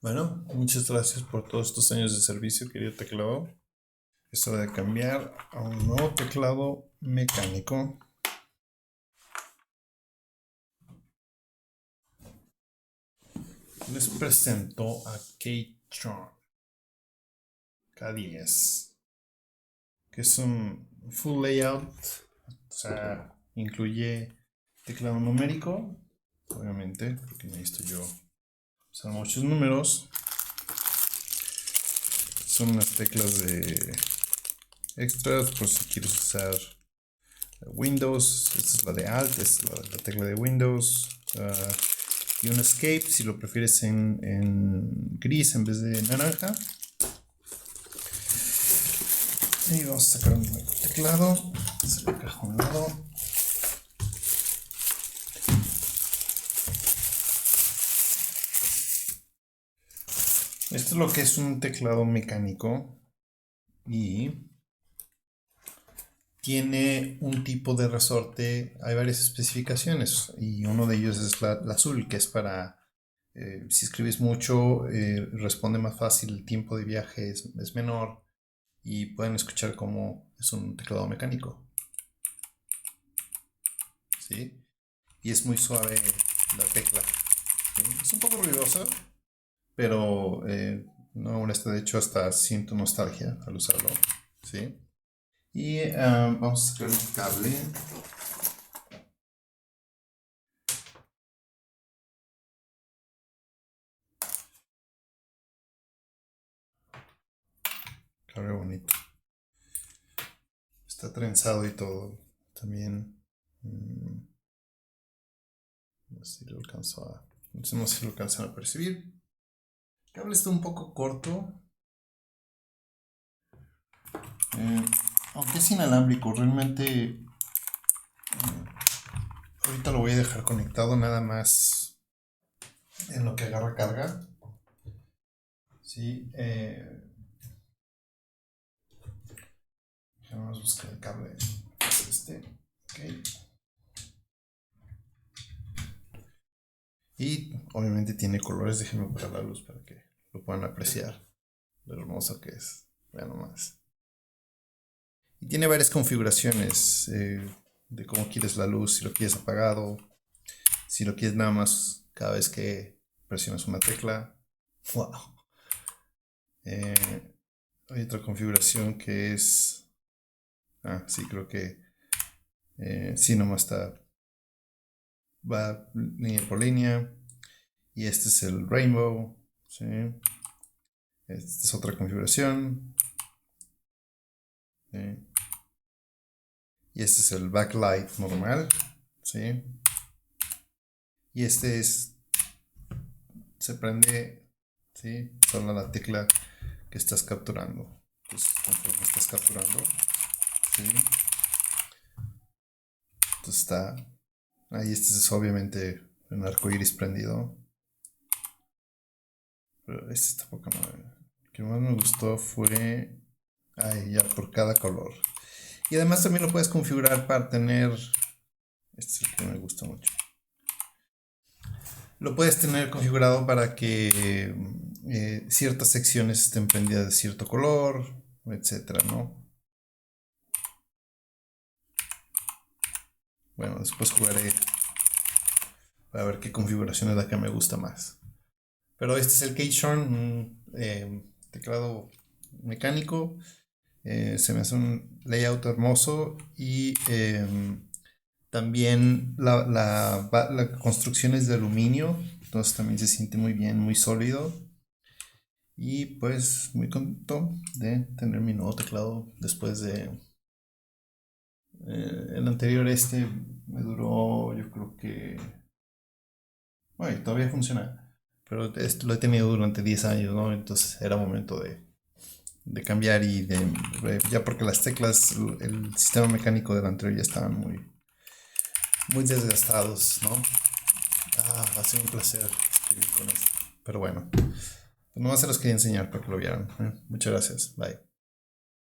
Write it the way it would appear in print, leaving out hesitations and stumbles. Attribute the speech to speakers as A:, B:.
A: Bueno, muchas gracias por todos estos años de servicio, querido teclado. Es hora de cambiar a un nuevo teclado mecánico. Les presento a Keychron K10, que es un full layout, o sea, incluye teclado numérico, obviamente, porque necesito yo usar muchos números. Son unas teclas de extras por si quieres usar Windows. Esta es la de Alt, esta es la tecla de Windows. Y un Escape si lo prefieres en gris en vez de naranja. Y vamos a sacar un nuevo teclado. Se le caja a un lado. Esto es lo que es un teclado mecánico y tiene un tipo de resorte. Hay varias especificaciones y uno de ellos es la azul, que es para si escribes mucho, responde más fácil, el tiempo de viaje es menor y pueden escuchar cómo es un teclado mecánico, ¿sí? Y es muy suave la tecla, ¿sí? Es un poco ruidosa, pero no molesta. De hecho, hasta siento nostalgia al usarlo, ¿sí? Y vamos a sacar un cable. Cable bonito. Está trenzado y todo. También. No sé si lo alcanzo a. No sé si lo alcanzan a percibir. El cable está un poco corto. Aunque es inalámbrico, realmente. Ahorita lo voy a dejar conectado nada más en lo que agarra carga. Sí. Vamos a buscar el cable. Ok. Y obviamente tiene colores. Déjenme apagar la luz para que lo puedan apreciar. Lo hermoso que es. Vean nomás. Y tiene varias configuraciones de cómo quieres la luz. Si lo quieres apagado. Si lo quieres nada más cada vez que presionas una tecla. Wow. Hay otra configuración que es. Sí, creo que. Sí, nomás está. Va línea por línea. Y este es el Rainbow. ¿Sí? Esta es otra configuración. ¿Sí? Y este es el backlight normal. ¿Sí? Y este es. Se prende. ¿Sí? Solo la tecla que estás capturando. Entonces, conforme estás capturando. ¿Sí? Entonces está. Ahí este es obviamente un arco iris prendido. Pero este tampoco no. Lo que más me gustó fue. Ahí ya por cada color. Y además también lo puedes configurar para tener. Este es el que me gusta mucho. Lo puedes tener configurado para que ciertas secciones estén prendidas de cierto color, etcétera, ¿no? Bueno, después jugaré para ver qué configuración es la que me gusta más. Pero este es el Keychron, un teclado mecánico. Se me hace un layout hermoso y también la construcción es de aluminio, entonces también se siente muy bien, muy sólido. Y pues muy contento de tener mi nuevo teclado después de el anterior. Este me duró, yo creo que, bueno, todavía funciona, pero este lo he tenido durante 10 años, ¿no? Entonces era momento de cambiar y ya porque las teclas, el sistema mecánico del anterior ya estaban muy desgastados, ¿no? Ha sido un placer escribir con esto. Pero bueno, pues nomás se los quería enseñar para que lo vieran. Muchas gracias. Bye.